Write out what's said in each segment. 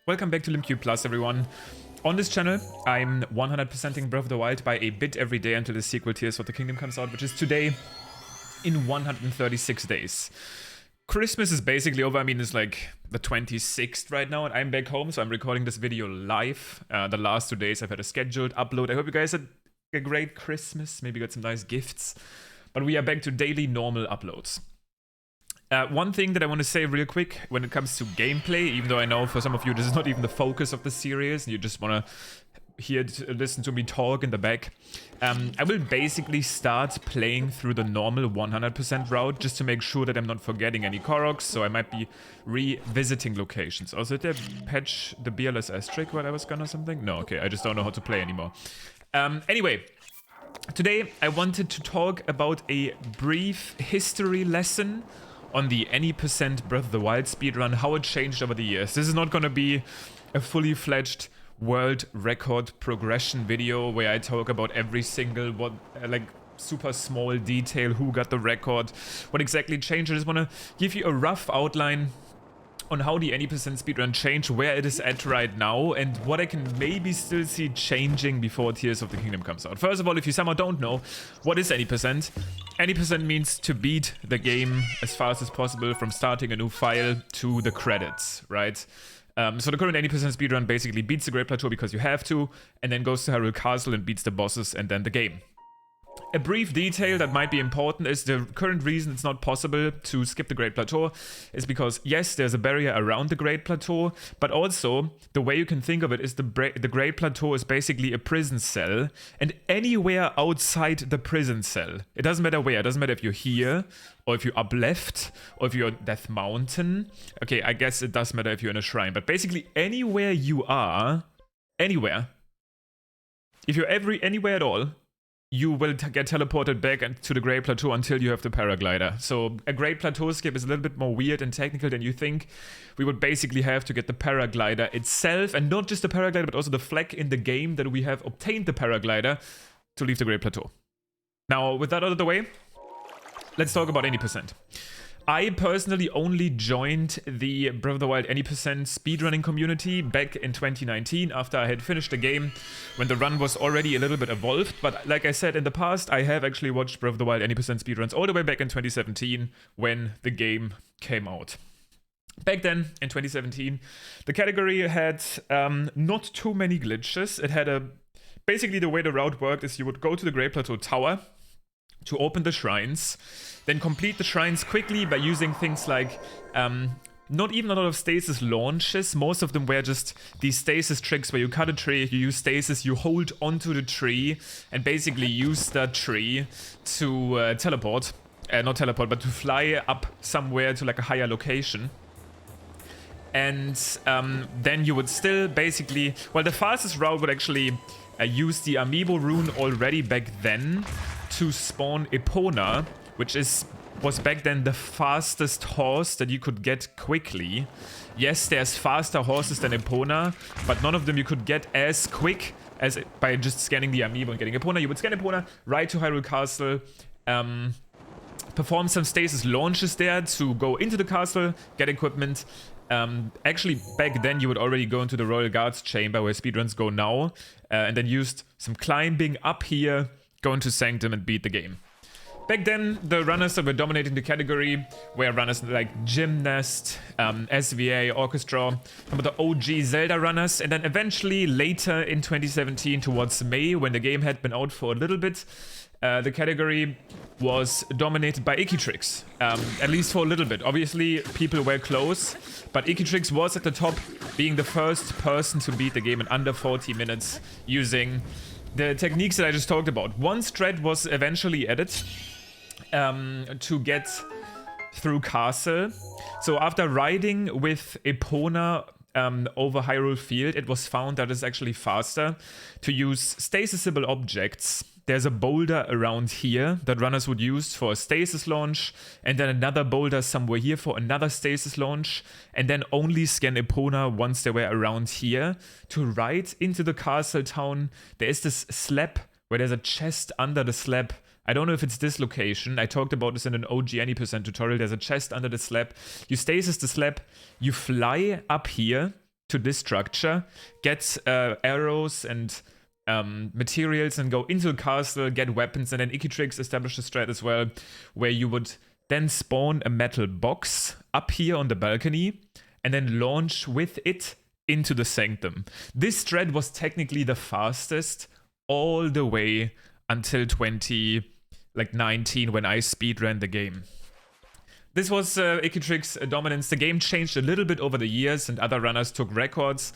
Welcome back to LimQ Plus, everyone. On this channel, I'm 100%ing Breath of the Wild by a bit every day until the sequel Tears of the Kingdom comes out, which is today in 136 days. Christmas is basically over. I mean, it's like the 26th right now, and I'm back home, so I'm recording this video live. The last 2 days I've had a scheduled upload. I hope you guys had a great Christmas, maybe got some nice gifts. But we are back to daily normal uploads. One thing that I want to say real quick when it comes to gameplay, even though I know for some of you this is not even the focus of the series, and you just want to listen to me talk in the back, I will basically start playing through the normal 100% route just to make sure that I'm not forgetting any Koroks, so I might be revisiting locations. Also, did they patch the BLSS trick while I was gone or something? No, okay, I just don't know how to play anymore. Anyway, today I wanted to talk about a brief history lesson on the any percent Breath of the Wild speedrun, how it changed over the years. This is not gonna be a fully fledged world record progression video where I talk about every single super small detail, who got the record, what exactly changed. I just wanna give you a rough outline on how the any percent speedrun changed, where it is at right now, and what I can maybe still see changing before Tears of the Kingdom comes out. First of all, if you somehow don't know, what is any percent? Any percent means to beat the game as fast as possible from starting a new file to the credits, right? So the current 80% speedrun basically beats the Great Plateau because you have to, and then goes to Hyrule Castle and beats the bosses and then the game. A brief detail that might be important is the current reason it's not possible to skip the Great Plateau is because, yes, there's a barrier around the Great Plateau, but also the way you can think of it is the Great Plateau is basically a prison cell, and anywhere outside the prison cell, it doesn't matter where, it doesn't matter if you're here, or if you're up left, or if you're on Death Mountain. Okay, I guess it does matter if you're in a shrine, but basically anywhere you are, anywhere, if you're anywhere at all, you will get teleported back to the Great Plateau until you have the paraglider. So a Great Plateau skip is a little bit more weird and technical than you think. We would basically have to get the paraglider itself, and not just the paraglider, but also the flag in the game that we have obtained the paraglider to leave the Great Plateau. Now, with that out of the way, let's talk about any percent. I personally only joined the Breath of the Wild any percent speedrunning community back in 2019 after I had finished the game, when the run was already a little bit evolved. But like I said in the past, I have actually watched Breath of the Wild any percent speedruns all the way back in 2017 when the game came out. Back then, in 2017, the category had not too many glitches. It had basically the way the route worked is you would go to the Great Plateau Tower to open the shrines, then complete the shrines quickly by using things like not even a lot of stasis launches. Most of them were just these stasis tricks where you cut a tree, you use stasis, you hold onto the tree and basically use that tree to not teleport, but to fly up somewhere to like a higher location. And then you would still basically, well, the fastest route would actually use the Amiibo rune already back then to spawn Epona, which was back then the fastest horse that you could get quickly. Yes, there's faster horses than Epona, but none of them you could get as quick as by just scanning the Amiibo and getting Epona. You would scan Epona, ride to Hyrule Castle, perform some stasis launches there to go into the castle, get equipment. Actually, back then you would already go into the Royal Guards chamber where speedruns go now, and then used some climbing up here, go into Sanctum and beat the game. Back then, the runners that were dominating the category were runners like Gymnast, SVA, Orchestra, some of the OG Zelda runners, and then eventually later in 2017 towards May, when the game had been out for a little bit, the category was dominated by Ikitrix, at least for a little bit. Obviously, people were close, but Ikitrix was at the top, being the first person to beat the game in under 40 minutes using the techniques that I just talked about. One strat was eventually added to get through Castle. So after riding with Epona over Hyrule Field, it was found that it's actually faster to use stasisable objects. There's a boulder around here that runners would use for a stasis launch, and then another boulder somewhere here for another stasis launch, and then only scan Epona once they were around here. To ride into the castle town, there is this slab where there's a chest under the slab. I don't know if it's this location. I talked about this in an OG any percent tutorial. There's a chest under the slab. You stasis the slab, you fly up here to this structure, get arrows and materials, and go into the castle, get weapons, and then Ikitrix established a strat as well, where you would then spawn a metal box up here on the balcony, and then launch with it into the sanctum. This strat was technically the fastest all the way until 2019 when I speedran the game. This was Ikitrix dominance. The game changed a little bit over the years and other runners took records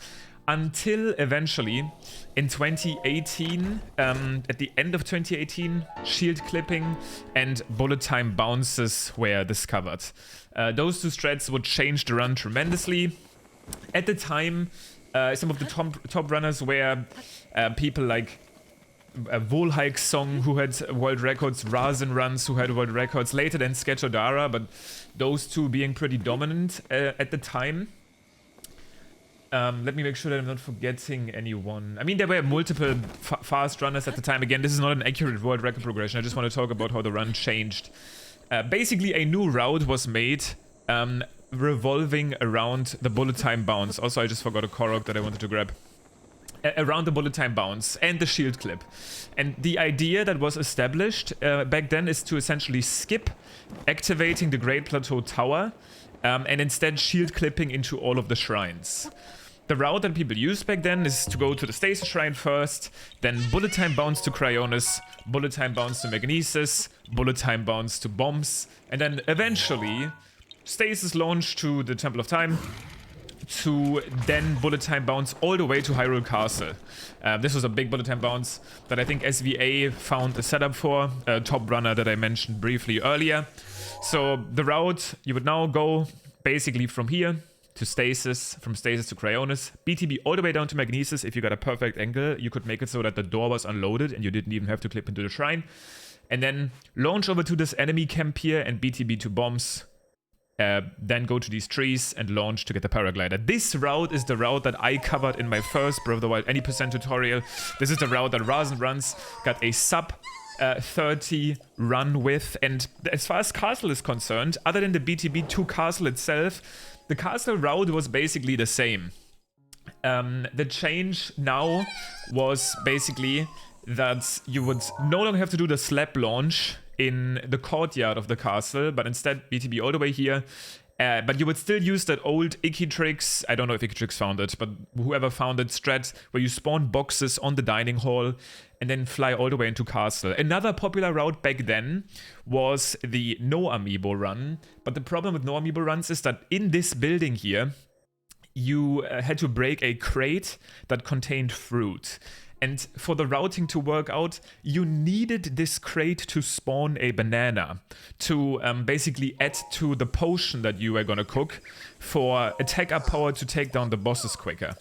until eventually in 2018, at the end of 2018, shield clipping and bullet time bounces were discovered. Those two strats would change the run tremendously. At the time, some of the top runners were people like Volhike Song, who had world records, Razen Runs, who had world records, later than Sketchodara, but those two being pretty dominant at the time. Let me make sure that I'm not forgetting anyone. I mean, there were multiple fast runners at the time. Again, this is not an accurate world record progression. I just want to talk about how the run changed. Basically, a new route was made revolving around the bullet time bounce. Also, I just forgot a Korok that I wanted to grab. Around the bullet time bounce and the shield clip. And the idea that was established back then is to essentially skip activating the Great Plateau Tower and instead shield clipping into all of the shrines. The route that people used back then is to go to the Stasis Shrine first, then bullet time bounce to Cryonis, bullet time bounce to Magnesis, bullet time bounce to Bombs, and then eventually Stasis launch to the Temple of Time, to then bullet time bounce all the way to Hyrule Castle. This was a big bullet time bounce that I think SVA found a setup for, a top runner that I mentioned briefly earlier. So the route, you would now go basically from here to Stasis, from Stasis to Cryonis, BTB all the way down to Magnesis. If you got a perfect angle, you could make it so that the door was unloaded and you didn't even have to clip into the shrine. And then launch over to this enemy camp here and BTB to Bombs. Then go to these trees and launch to get the paraglider. This route is the route that I covered in my first Breath of the Wild any % tutorial. This is the route that Razen Runs got a sub 30 run with. And as far as castle is concerned, other than the BTB2 castle itself, the castle route was basically the same. The change now was basically that you would no longer have to do the slap launch in the courtyard of the castle, but instead BTB all the way here. But you would still use that old Ikitrix, I don't know if Ikitrix found it, but whoever found it, strat, where you spawn boxes on the dining hall and then fly all the way into castle. Another popular route back then was the no amiibo run, but the problem with no amiibo runs is that in this building here, you had to break a crate that contained fruit. And for the routing to work out, you needed this crate to spawn a banana to basically add to the potion that you were gonna cook for attack up power to take down the bosses quicker.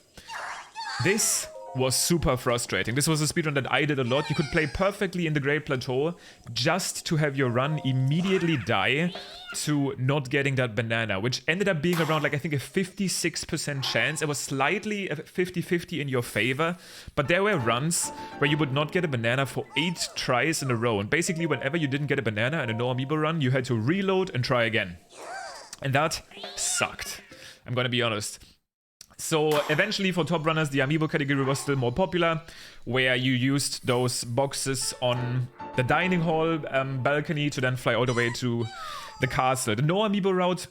This was super frustrating. This was a speedrun that I did a lot. You could play perfectly in the Great Plateau just to have your run immediately die to not getting that banana, which ended up being around, like, I think a 56% chance. It was slightly 50-50 in your favor, but there were runs where you would not get a banana for 8 tries in a row. And basically, whenever you didn't get a banana in a no amiibo run, you had to reload and try again. And that sucked. I'm gonna be honest. So eventually for top runners, the amiibo category was still more popular, where you used those boxes on the dining hall balcony to then fly all the way to the castle. The no amiibo route,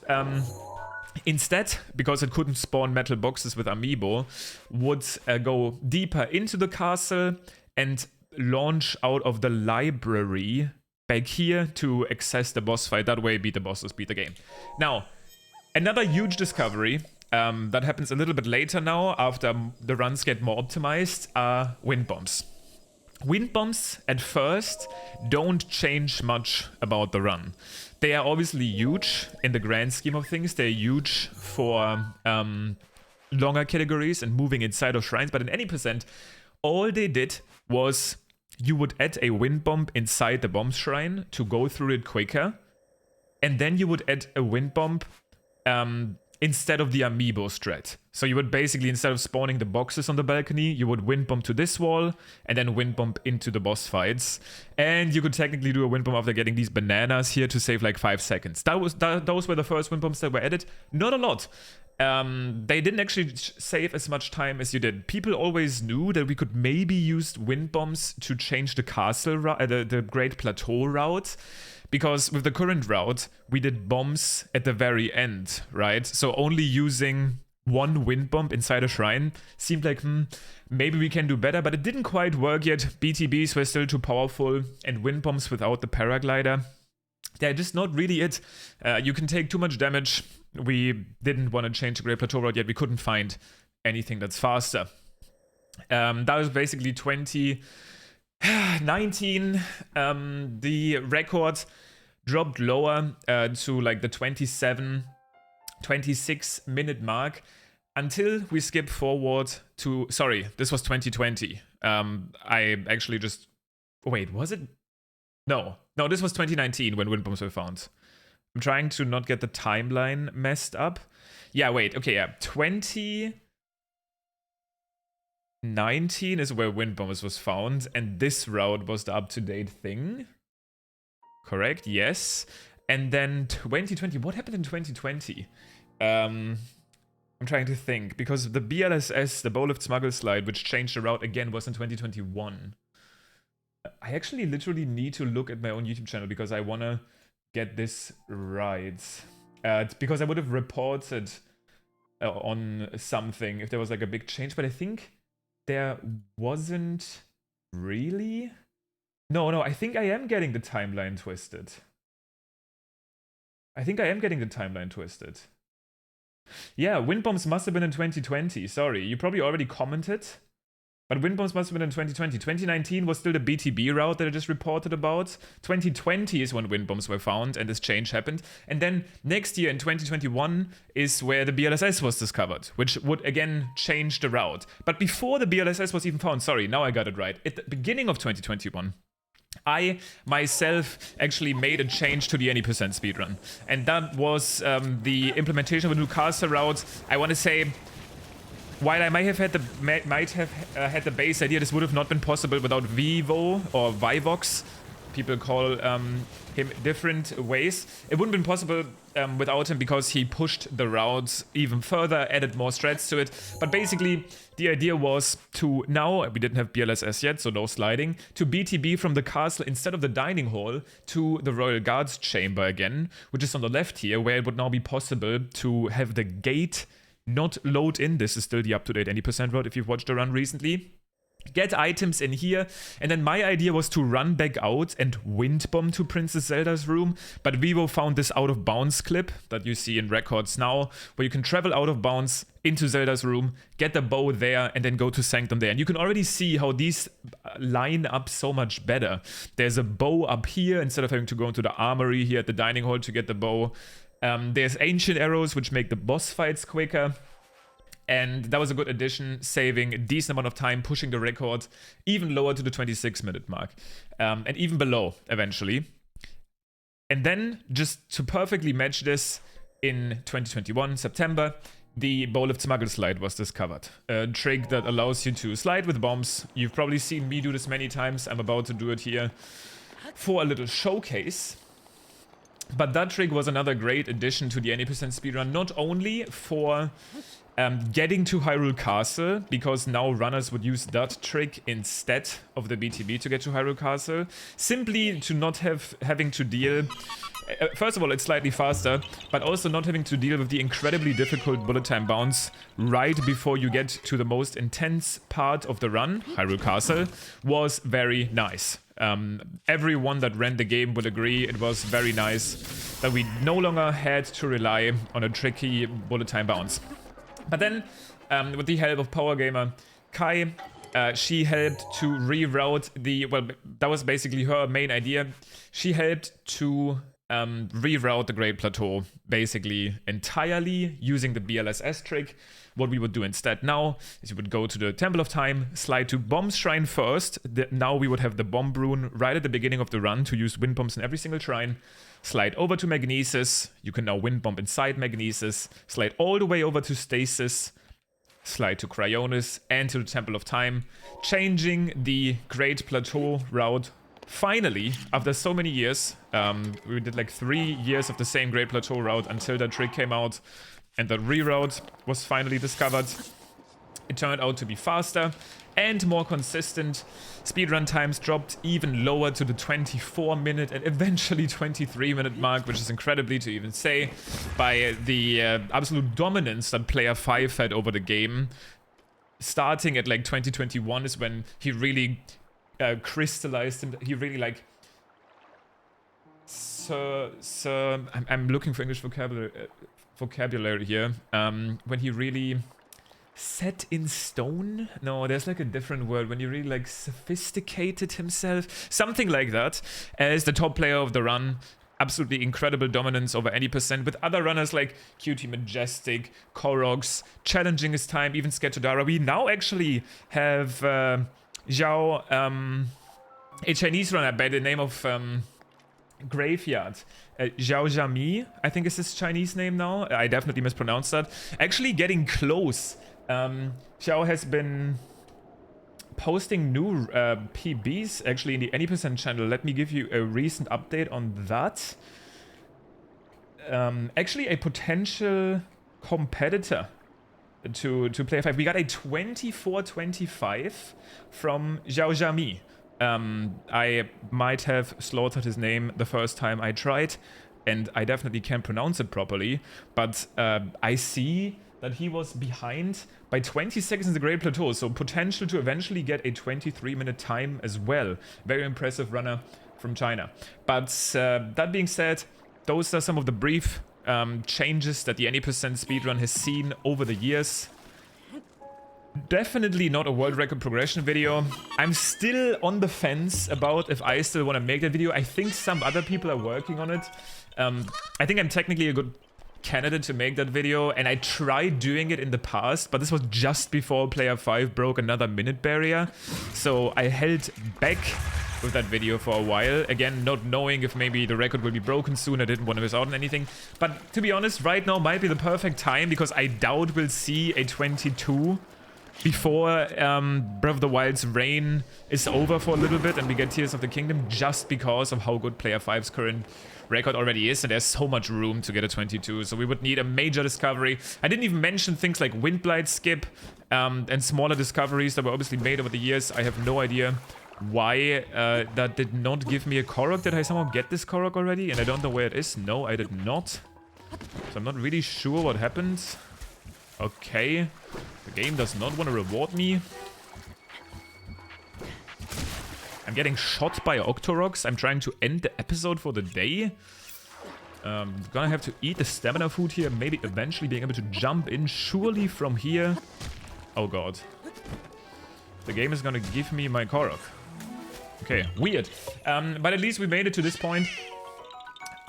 instead, because it couldn't spawn metal boxes with amiibo, would go deeper into the castle and launch out of the library back here to access the boss fight. That way beat the bosses, beat the game. Now, another huge discovery that happens a little bit later now, after the runs get more optimized, are wind bombs. Wind bombs at first don't change much about the run. They are obviously huge in the grand scheme of things. They're huge for longer categories and moving inside of shrines, but in any %, all they did was you would add a wind bomb inside the bomb shrine to go through it quicker, and then you would add a wind bomb instead of the amiibo strat. So you would basically, instead of spawning the boxes on the balcony, you would wind bomb to this wall and then wind bomb into the boss fights. And you could technically do a wind bomb after getting these bananas here to save like 5 seconds. Those were the first wind bombs that were added. Not a lot. They didn't actually save as much time as you did. People always knew that we could maybe use wind bombs to change the castle the Great Plateau route, because with the current route we did bombs at the very end, right? So only using one wind bomb inside a shrine seemed like maybe we can do better, but it didn't quite work yet. BTBs were still too powerful, and wind bombs without the paraglider, they're just not really it. You can take too much damage. We didn't want to change the Great Plateau route yet. We couldn't find anything that's faster. That was basically 2019. The record dropped lower to like the 26 minute mark until we skip forward to... Sorry, this was 2020. I actually just... Wait, was it? No, this was 2019 when wind bombs were found. I'm trying to not get the timeline messed up. Yeah, wait, okay, yeah. 2019 is where wind bombs was found, and this route was the up-to-date thing. Correct, yes. And then 2020, what happened in 2020? I'm trying to think, because the BLSS, the Bowl of Smuggle slide, which changed the route again, was in 2021. I actually literally need to look at my own YouTube channel because I want to get this right. Because I would have reported on something if there was like a big change, but I think there wasn't really. No, I think I am getting the timeline twisted. Yeah, wind bombs must have been in 2020. Sorry, you probably already commented. But wind bombs must have been in 2020. 2019 was still the BTB route that I just reported about. 2020 is when wind bombs were found and this change happened. And then next year in 2021 is where the BLSS was discovered, which would again change the route. But before the BLSS was even found, sorry, now I got it right. At the beginning of 2021, I myself actually made a change to the any % speedrun. And that was the implementation of a new caster route. I want to say... While I might have had the base idea, this would have not been possible without Vivo or Vivox. People call him different ways. It wouldn't have been possible without him because he pushed the routes even further, added more strats to it. But basically, the idea was to now, we didn't have BLSS yet, so no sliding, to BTB from the castle instead of the dining hall to the Royal Guards chamber again, which is on the left here, where it would now be possible to have the gate not load in. This is still the up-to-date any % route if you've watched the run recently. Get items in here, and then my idea was to run back out and wind bomb to Princess Zelda's room, but Vivo found this out of bounds clip that you see in records now, where you can travel out of bounds into Zelda's room, get the bow there, and then go to Sanctum there. And you can already see how these line up so much better. There's a bow up here instead of having to go into the armory here at the dining hall to get the bow. There's ancient arrows which make the boss fights quicker, and that was a good addition, saving a decent amount of time, pushing the record even lower to the 26-minute mark, and even below eventually. And then, just to perfectly match this, in 2021 September, the Bowl of Smuggle slide was discovered. A trick that allows you to slide with bombs. You've probably seen me do this many times. I'm about to do it here for a little showcase. But that trick was another great addition to the any % speedrun, not only for getting to Hyrule Castle, because now runners would use that trick instead of the BTB to get to Hyrule Castle, simply to not having to deal... First of all, it's slightly faster, but also not having to deal with the incredibly difficult bullet time bounce right before you get to the most intense part of the run, Hyrule Castle, was very nice. Everyone that ran the game will agree it was very nice that we no longer had to rely on a tricky bullet time bounce. But then, with the help of Power Gamer Kai, she helped to reroute the... Well, that was basically her main idea. She helped to reroute the Great Plateau basically entirely using the BLSS trick. What we would do instead now is we would go to the Temple of Time, slide to Bomb's Shrine first. Now we would have the Bomb Rune right at the beginning of the run to use Wind Bombs in every single shrine. Slide over to Magnesis. You can now Wind Bomb inside Magnesis. Slide all the way over to Stasis. Slide to Cryonis and to the Temple of Time. Changing the Great Plateau route. Finally, after so many years, we did like 3 years of the same Great Plateau route until that trick came out. and the reroute was finally discovered. It turned out to be faster and more consistent. Speedrun times dropped even lower to the 24-minute and eventually 23-minute mark, which is incredibly to even say, by the absolute dominance that player 5 had over the game. Starting at like 2021 is when he really crystallized him. He really like... I'm looking for English vocabulary here. When he really... set in stone? No, there's like a different word. When you really like sophisticated himself. Something like that. As the top player of the run. Absolutely incredible dominance over any percent. With other runners like QT Majestic, Koroks, challenging his time, even Sketchodara. We now actually have Zhao, a Chinese runner by the name of Graveyard. Zhao Zhami, I think is his Chinese name now. I definitely mispronounced that. Actually getting close. Xiao has been posting new PBs actually in the Any Percent channel. Let me give you a recent update on that. Actually a potential competitor to Player 5. We got a 24-25 from Zhao Zhami. I might have slaughtered his name the first time I tried, and I definitely can't pronounce it properly, but I see that he was behind by 20 seconds in the Great Plateau, so potential to eventually get a 23-minute time as well. Very impressive runner from China. But that being said, those are some of the brief changes that the Any Percent speedrun has seen over the years. Definitely not a world record progression video. I'm still on the fence about if I still want to make that video. I think some other people are working on it. I think I'm technically a good candidate to make that video, and I tried doing it in the past, but this was just before Player 5 broke another minute barrier. So I held back with that video for a while. Again, not knowing if maybe the record will be broken soon. I didn't want to miss out on anything. But to be honest, right now might be the perfect time, because I doubt we'll see a 22 before Breath of the Wild's reign is over for a little bit and we get Tears of the Kingdom, just because of how good Player 5's current record already is, and there's so much room to get a 22, so we would need a major discovery. I didn't even mention things like Windblight Skip and smaller discoveries that were obviously made over the years. I have no idea why that did not give me a Korok. Did I somehow get this Korok already? And I don't know where it is. No, I did not. So I'm not really sure what happened. Okay. The game does not want to reward me. I'm getting shot by Octoroks. I'm trying to end the episode for the day. Gonna have to eat the stamina food here. Maybe eventually being able to jump in. Surely from here. Oh god. The game is gonna give me my Korok. Okay, weird. But at least we made it to this point.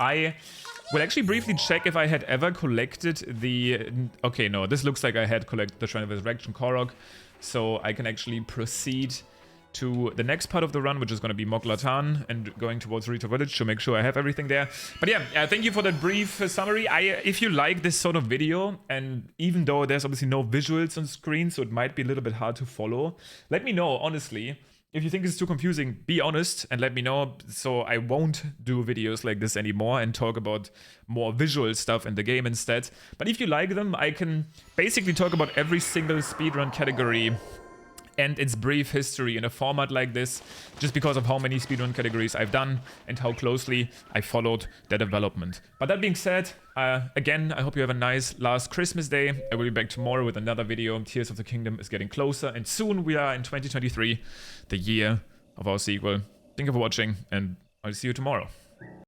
I will actually briefly check if I had ever collected the... Okay, no, this looks like I had collected the Shrine of Resurrection Korok. So I can actually proceed to the next part of the run, which is going to be Moglatan, and going towards Rito Village to make sure I have everything there. But yeah, thank you for that brief summary. If you like this sort of video, and even though there's obviously no visuals on screen, so it might be a little bit hard to follow, let me know, honestly. If you think it's too confusing, be honest and let me know, so I won't do videos like this anymore and talk about more visual stuff in the game instead. But if you like them, I can basically talk about every single speedrun category and its brief history in a format like this, just because of how many speedrun categories I've done and how closely I followed their development. But that being said, again, I hope you have a nice last Christmas day. I will be back tomorrow with another video. Tears of the Kingdom is getting closer, and soon we are in 2023, the year of our sequel. Thank you for watching, and I'll see you tomorrow.